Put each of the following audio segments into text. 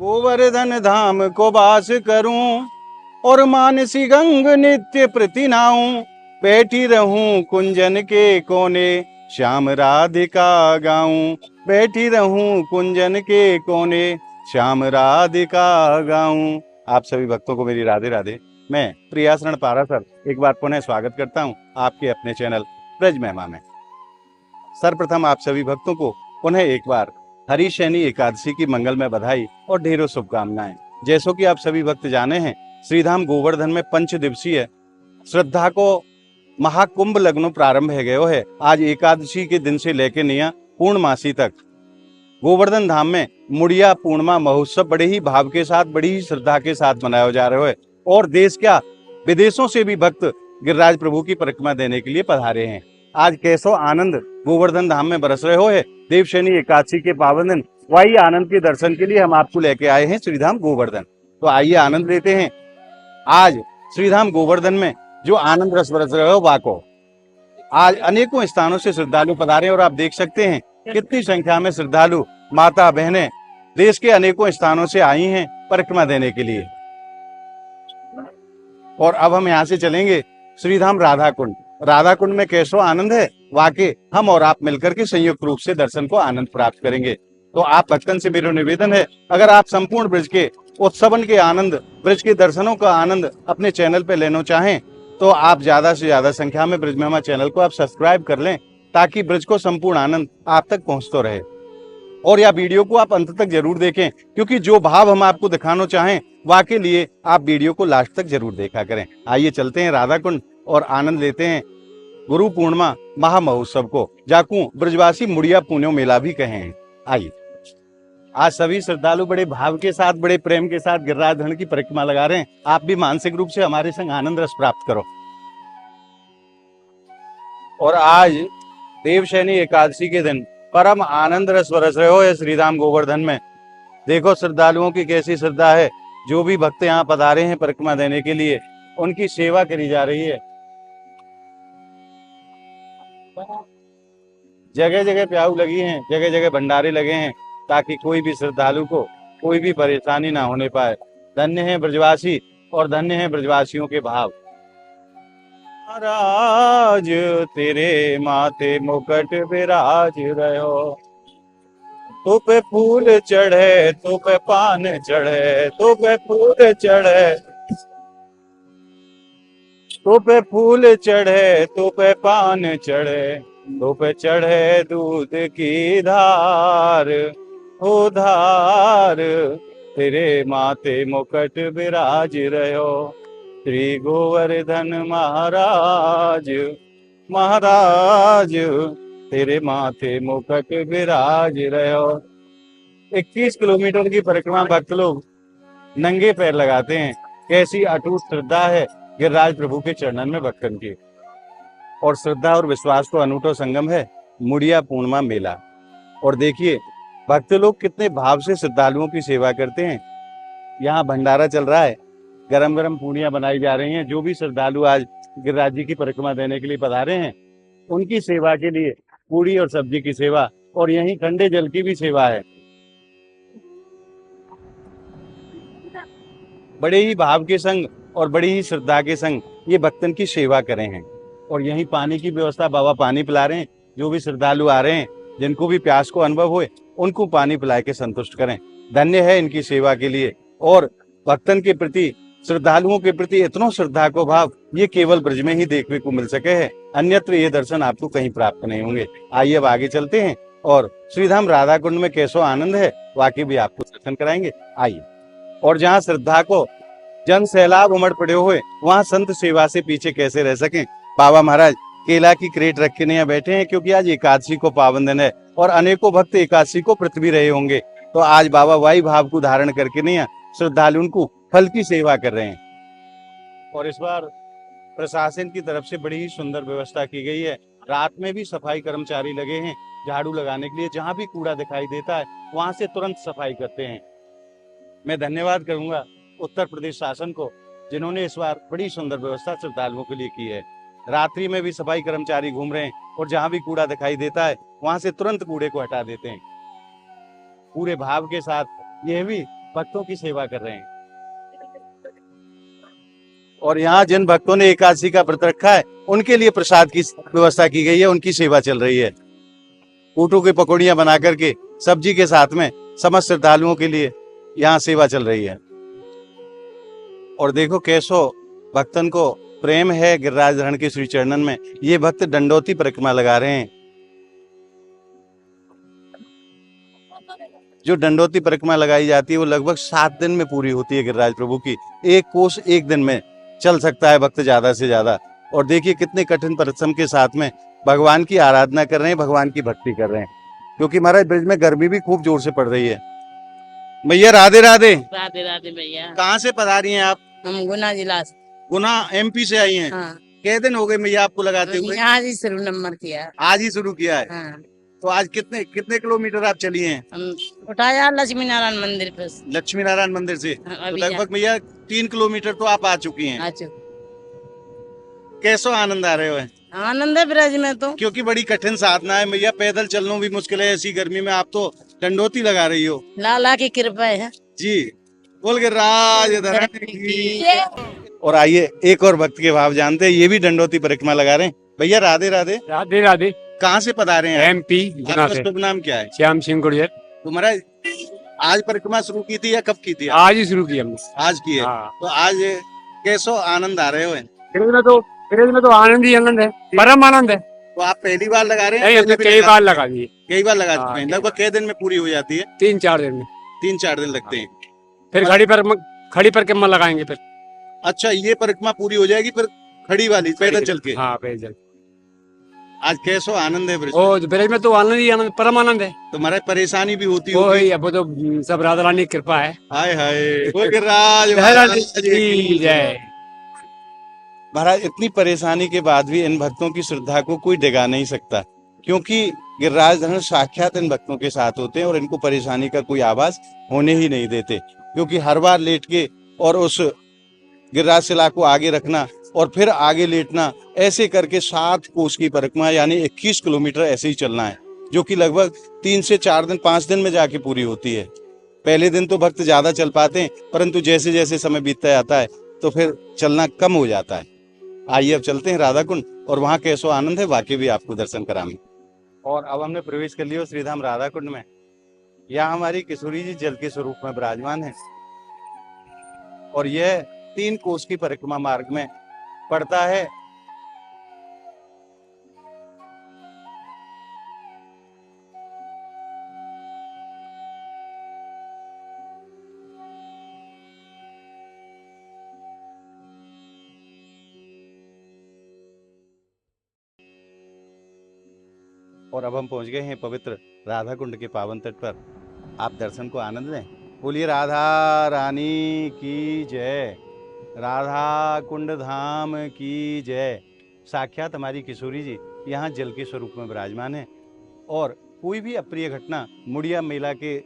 गोवर्धन धाम को वास करूं और मानसी गंग नित्य प्रतिनाऊं। बैठी रहूं कुंजन के कोने श्याम राधिका गाऊं। बैठी रहूं कुंजन के कोने श्याम राधिका गाऊं। आप सभी भक्तों को मेरी राधे राधे। मैं प्रियाशरण पारासर एक बार पुनः स्वागत करता हूं आपके अपने चैनल ब्रज महिमा में। सर्वप्रथम आप सभी भक्तों को पुनः एक बार हरिशयनी एकादशी की मंगलमय बधाई और ढेरों शुभकामनाएं। जैसो कि आप सभी भक्त जाने हैं, श्रीधाम गोवर्धन में 5 दिवसीय श्रद्धा को महाकुंभ लग्नो प्रारंभ है गयो है। आज एकादशी के दिन से लेकर निया पूर्णमासी तक गोवर्धन धाम में मुड़िया पूर्णिमा महोत्सव बड़े ही भाव के साथ, बड़ी ही श्रद्धा के साथ मनाया जा रहा है और देश क्या विदेशों से भी भक्त गिरिराज प्रभु की परिक्रमा देने के लिए पधारे हैं। आज कैसो आनंद गोवर्धन धाम में बरस रहे हो है। देवशयनी एकादशी के पावन दिन वही आनंद के दर्शन के लिए हम आपको लेके आए हैं श्रीधाम गोवर्धन। तो आइए आनंद लेते हैं आज श्रीधाम गोवर्धन में जो आनंद रस बरस रहे हो वाको। आज अनेकों स्थानों से श्रद्धालु पधारे और आप देख सकते हैं कितनी संख्या में श्रद्धालु माता बहनें देश के अनेकों स्थानों से आई हैं परिक्रमा देने के लिए। और अब हम यहाँ से चलेंगे श्रीधाम राधा कुंड। राधा कुंड में कैसो आनंद है वाकई हम और आप मिलकर के संयुक्त रूप से दर्शन को आनंद प्राप्त करेंगे। तो आप भक्तन से मेरा निवेदन है, अगर आप संपूर्ण ब्रज के उत्सवन के आनंद, ब्रज के दर्शनों का आनंद अपने चैनल पे लेना चाहें तो आप ज्यादा से ज्यादा संख्या में ब्रज महिमा चैनल को आप सब्सक्राइब कर लें ताकि ब्रज को संपूर्ण आनंद आप तक पहुंचता रहे। और यह वीडियो को आप अंत तक जरूर देखें क्योंकि जो भाव हम आपको दिखाना चाहें वाकई लिए आप वीडियो को लास्ट तक जरूर देखा करें। आइए चलते हैं राधा कुंड और आनंद लेते हैं गुरु पूर्णिमा महा महोत्सव को, जाकू ब्रजवासी मुड़िया पुण्यो मेला भी कहे हैं। आइए आज सभी श्रद्धालु बड़े भाव के साथ, बड़े प्रेम के साथ गिरिराज धन की परिक्रमा लगा रहे हैं। आप भी मानसिक रूप से हमारे संग आनंद रस प्राप्त करो। और आज देवशयनी एकादशी के दिन परम आनंद रस बरस रहे हो श्रीधाम गोवर्धन में। देखो श्रद्धालुओं की कैसी श्रद्धा है। जो भी भक्त यहाँ पधारे हैं परिक्रमा देने के लिए उनकी सेवा करी जा रही है। जगह जगह प्याऊ लगी हैं, जगह जगह भंडारे लगे हैं ताकि कोई भी श्रद्धालु को कोई भी परेशानी ना होने पाए। धन्य है ब्रजवासी और धन्य है ब्रजवासियों के भाव। महाराज तेरे माथे मुकुट विराज रहो, तू पे फूल चढ़े, तू पे पान चढ़े, तू पे फूल चढ़े, तू पे फूल चढ़े, तू पे पान चढ़े, तू पे चढ़े दूध की धार, ओ धार तेरे माथे मुकुट विराज रहो। श्री गोवर्धन महाराज, महाराज तेरे माथे मुकुट विराज रहो। 21 किलोमीटर की परिक्रमा भक्त लोग नंगे पैर लगाते हैं। कैसी अटूट श्रद्धा है गिरिराज प्रभु के चरणन में भक्तन की। और श्रद्धा और विश्वास को अनूठो संगम है मुड़िया पूर्णिमा मेला। और देखिए भक्त लोग कितने भाव से श्रद्धालुओं की सेवा करते हैं। यहाँ भंडारा चल रहा है, गरम गरम पूड़ियाँ बनाई जा रही हैं। जो भी श्रद्धालु आज गिरिराज जी की परिक्रमा देने के लिए पधारे हैं उनकी सेवा के लिए पूड़ी और सब्जी की सेवा और यहीं ठंडे जल की भी सेवा है। बड़े ही भाव के संग और बड़ी ही श्रद्धा के संग ये भक्तन की सेवा करे हैं। और यहीं पानी की व्यवस्था, बाबा पानी पिला रहे हैं। जो भी श्रद्धालु आ रहे हैं जिनको भी प्यास को अनुभव हुए उनको पानी पिला के संतुष्ट करें। धन्य है इनकी सेवा के लिए। और भक्तन के प्रति, श्रद्धालुओं के प्रति इतना श्रद्धा को भाव ये केवल ब्रज में ही देखने को मिल सके है, अन्यत्र ये दर्शन आपको कहीं प्राप्त नहीं होंगे। आइए अब आगे चलते हैं और श्रीधाम राधा कुंड में कैसो आनंद है वाकई भी आपको दर्शन कराएंगे। आइए। और जहाँ श्रद्धा को जन सैलाब उमड़ पड़े हुए वहाँ संत सेवा से पीछे कैसे रह सकें। बाबा महाराज केला की क्रेट रख के नहीं बैठे हैं क्योंकि आज एकादशी को पावन दिन है और अनेकों भक्त एकादशी को व्रत भी रहे होंगे। तो आज बाबा वही भाव को धारण करके नहीं श्रद्धालुओं को फल की सेवा कर रहे हैं। और इस बार प्रशासन की तरफ से बड़ी ही सुंदर व्यवस्था की गई है। रात में भी सफाई कर्मचारी लगे हैं झाड़ू लगाने के लिए। जहाँ भी कूड़ा दिखाई देता है वहां से तुरंत सफाई करते हैं। मैं धन्यवाद करूंगा उत्तर प्रदेश शासन को जिन्होंने इस बार बड़ी सुंदर व्यवस्था श्रद्धालुओं के लिए की है। रात्रि में भी सफाई कर्मचारी घूम रहे हैं और जहाँ भी कूड़ा दिखाई देता है वहां से तुरंत कूड़े को हटा देते हैं। पूरे भाव के साथ यह भी भक्तों की सेवा कर रहे हैं। और यहाँ जिन भक्तों ने एकादशी का व्रत रखा है उनके लिए प्रसाद की व्यवस्था की गई है, उनकी सेवा चल रही है। ऊँटों की पकौड़ियां बना करके सब्जी के साथ में समस्त श्रद्धालुओं के लिए यहाँ सेवा चल रही है। और देखो कैसो भक्तन को प्रेम है गिरिराज धरण के श्री चरणन में। ये भक्त दंडोती परिक्रमा लगा रहे हैं। जो दंडोती परिक्रमा लगाई जाती है वो लगभग 7 दिन में पूरी होती है गिरिराज प्रभु की। एक कोस एक दिन में चल सकता है भक्त ज्यादा से ज्यादा। और देखिए कितने कठिन परिश्रम के साथ में भगवान की आराधना कर रहे हैं, भगवान की भक्ति कर रहे हैं, क्योंकि महाराज ब्रिज में गर्मी भी खूब जोर से पड़ रही है। भैया राधे राधे। राधे राधे भैया। कहाँ से पधारी हैं आप? हम गुना जिला से। गुना एमपी से आई हैं? हाँ। कितने दिन हो गए भैया आपको लगाते हुए? आज ही शुरू नंबर किया। आज ही शुरू किया है। हाँ। तो आज कितने कितने किलोमीटर आप चली हैं? हम उठाया लक्ष्मी नारायण मंदिर पे। लक्ष्मी नारायण मंदिर से तो लगभग भैया 3 किलोमीटर तो आप आ चुकी हैं। कैसो आनंद आ रहे हो? आनंद है ब्रज में तो, क्योंकि बड़ी कठिन साधना है भैया, पैदल चलना भी मुश्किल है ऐसी गर्मी में। आप तो दंडोती लगा रही हो। लाला की कृपा है जी। बोल गिरिराज धरण की। और आइए एक और भक्त के भाव जानते हैं, ये भी दंडोती परिक्रमा लगा रहे हैं। भैया राधे राधे। राधे राधे। कहाँ से पधारे हैं? एमपी। आपका शुभ नाम क्या है? श्याम सिंह गुर्जर। तो महाराज आज परिक्रमा शुरू की थी या कब की थी? आज ही शुरू की हमने। आज की है। तो आज कैसो आनंद आ रहे हो? ब्रिज में तो आनंद ही आनंद है, परम आनंद है। तो आप पहली बार लगा रहे हैं? नहीं, हमने कई बार लगा दिए। कई बार लगा चुके हैं। लगभग कितने दिन में पूरी हो जाती है? 3-4 दिन में। 3-4 दिन लगते हैं। फिर खड़ी परिक्रमा लगाएंगे फिर। अच्छा, ये परिक्रमा पूरी हो जाएगी फिर खड़ी वाली पैदल चल के? हाँ पैदल। आज कैसो आनंद है ब्रिज में? ब्रिज में तो आनंद ही आनंद, परम आनंद है। तो महाराज परेशानी भी होती होगी? अब तो सब राधा रानी की कृपा है। हाय हाय। जय। महाराज इतनी परेशानी के बाद भी इन भक्तों की श्रद्धा को कोई डिगा नहीं सकता, क्योंकि गिरिराज धरण साक्षात इन भक्तों के साथ होते हैं और इनको परेशानी का कोई आभास होने ही नहीं देते। क्योंकि हर बार लेट के और उस गिरिराज शिला को आगे रखना और फिर आगे लेटना, ऐसे करके 7 कोस की परिक्रमा यानी 21 किलोमीटर ऐसे ही चलना है, जो कि लगभग 3 से 4 दिन 5 दिन में जाके पूरी होती है। पहले दिन तो भक्त ज्यादा चल पाते हैं, परंतु जैसे जैसे समय बीतता जाता है तो फिर चलना कम हो जाता है। आइए अब चलते हैं राधा कुंड और वहाँ कैसो आनंद है वाकई भी आपको दर्शन कराएंगे। और अब हमने प्रवेश कर लिया श्रीधाम राधा कुंड में। यहाँ हमारी किशोरी जी जल के स्वरूप में विराजमान है और यह 3 कोस की परिक्रमा मार्ग में पड़ता है। और अब हम पहुंच गए हैं पवित्र राधा कुंड के पावन तट पर। आप दर्शन को आनंद लें। बोलिए राधा रानी की जय, राधा कुंड धाम की जय। साक्षात हमारी किशोरी जी यहाँ जल के स्वरूप में विराजमान है और कोई भी अप्रिय घटना मुड़िया मेला के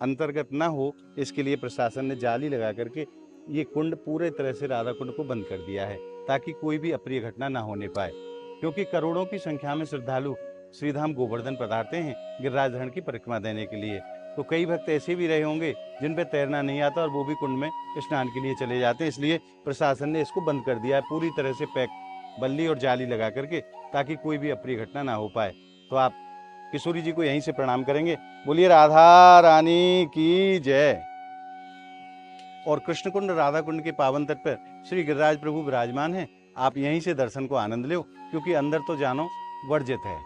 अंतर्गत न हो, इसके लिए प्रशासन ने जाली लगा करके ये कुंड पूरे तरह से राधा कुंड को बंद कर दिया है, ताकि कोई भी अप्रिय घटना ना होने पाए। क्योंकि करोड़ों की संख्या में श्रद्धालु श्रीधाम गोवर्धन पधारते हैं गिरिराज धरण की परिक्रमा देने के लिए। तो कई भक्त ऐसे भी रहे होंगे जिन पे तैरना नहीं आता और वो भी कुंड में स्नान के लिए चले जाते हैं। इसलिए प्रशासन ने इसको बंद कर दिया है पूरी तरह से, पैक बल्ली और जाली लगा करके, ताकि कोई भी अप्रिय घटना ना हो पाए। तो आप किशोरी जी को यहीं से प्रणाम करेंगे। बोलिए राधा रानी की जय। और कृष्ण कुंड राधा कुंड के पावन तट पर श्री गिरिराज प्रभु विराजमान है। आप यहीं से दर्शन को आनंद लो, क्योंकि अंदर तो जानो वर्जित है।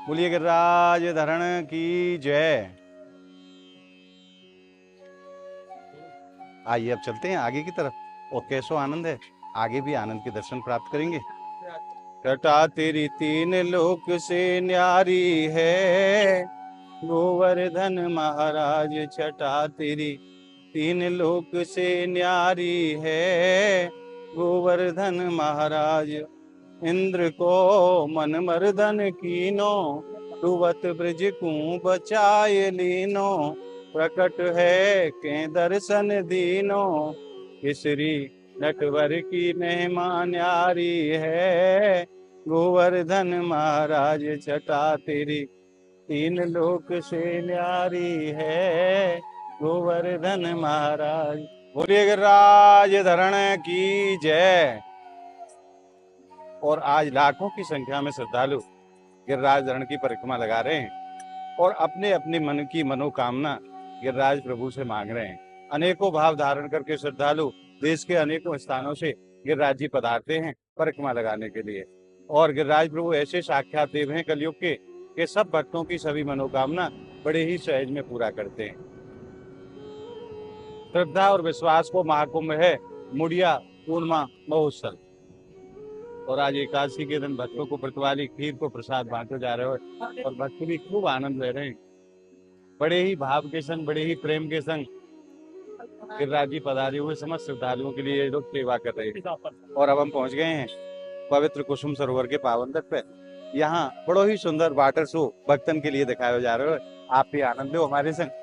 बोलिए गिरिराज धरण की जय। आइए अब चलते हैं आगे की तरफ और कैसो आनंद है, आगे भी आनंद के दर्शन प्राप्त करेंगे। छटा तेरी 3 लोक से न्यारी है, गोवर्धन महाराज छटा तेरी 3 लोक से न्यारी है, गोवर्धन महाराज। इंद्र को मन मर्दन कीनो, डुबत ब्रज को बचाए लीनो, प्रकट है के दर्शन दीनो, केसरी नटवर की महिमा न्यारी है, गोवर्धन महाराज छटा तेरी 3 लोक से न्यारी है, गोवर्धन महाराज। बोलिए गिरिराज धरण की जय। और आज लाखों की संख्या में श्रद्धालु गिरिराज धरण की परिक्रमा लगा रहे हैं और अपने अपने मन की मनोकामना गिरिराज प्रभु से मांग रहे हैं। अनेकों भाव धारण करके श्रद्धालु देश के अनेकों स्थानों से गिरिराज जी पधारते हैं परिक्रमा लगाने के लिए। और गिरिराज प्रभु ऐसे साक्षात देव हैं कलयुग के सब भक्तों की सभी मनोकामना बड़े ही सहज में पूरा करते हैं। श्रद्धा और विश्वास को महाकुंभ है मुड़िया पूर्णिमा महोत्सव। और आज एकादशी के दिन भक्तों को प्रतिवाली खीर को प्रसाद बांटे जा रहे हो और भक्त भी खूब आनंद ले रहे हैं। बड़े ही भाव के संग, बड़े ही प्रेम के संग गिरिराज जी पधारे हुए समस्त श्रद्धालुओं के लिए लोग सेवा कर रहे हैं। और अब हम पहुंच गए हैं पवित्र कुसुम सरोवर के पावन तट पे। यहाँ बड़ो ही सुंदर वाटर शो भक्तन के लिए दिखाया जा रहा है। आप भी आनंद लो हमारे संग।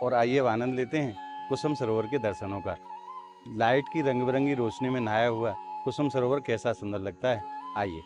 और आइए अब आनंद लेते हैं कुसुम सरोवर के दर्शनों का। लाइट की रंग बिरंगी रोशनी में नहाया हुआ कुसुम सरोवर कैसा सुंदर लगता है। आइए।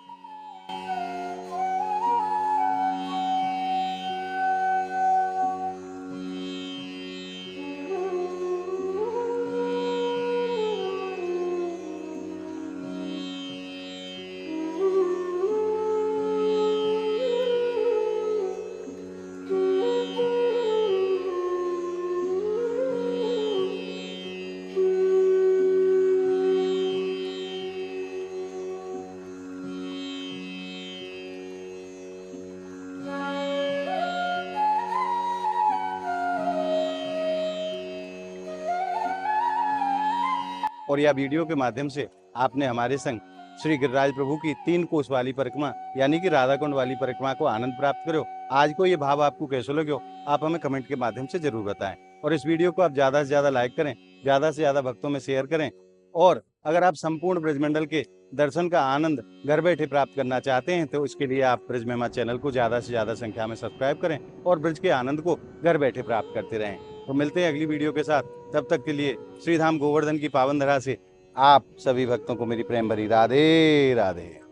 और यह वीडियो के माध्यम से आपने हमारे संग श्री गिरिराज प्रभु की 3 कोस वाली परिक्रमा यानी कि राधा कुंड वाली परिक्रमा को आनंद प्राप्त करो। आज को ये भाव आपको कैसे लगे आप हमें कमेंट के माध्यम से जरूर बताएं। और इस वीडियो को आप ज्यादा से ज्यादा लाइक करें, ज्यादा से ज्यादा भक्तों में शेयर करें। और अगर आप संपूर्ण ब्रजमंडल के दर्शन का आनंद घर बैठे प्राप्त करना चाहते हैं तो इसके लिए आप ब्रज महिमा चैनल को ज्यादा से ज्यादा संख्या में सब्सक्राइब करें और ब्रज के आनंद को घर बैठे प्राप्त करते रहें। तो मिलते हैं अगली वीडियो के साथ। तब तक के लिए श्रीधाम गोवर्धन की पावन धरा से आप सभी भक्तों को मेरी प्रेम भरी राधे राधे।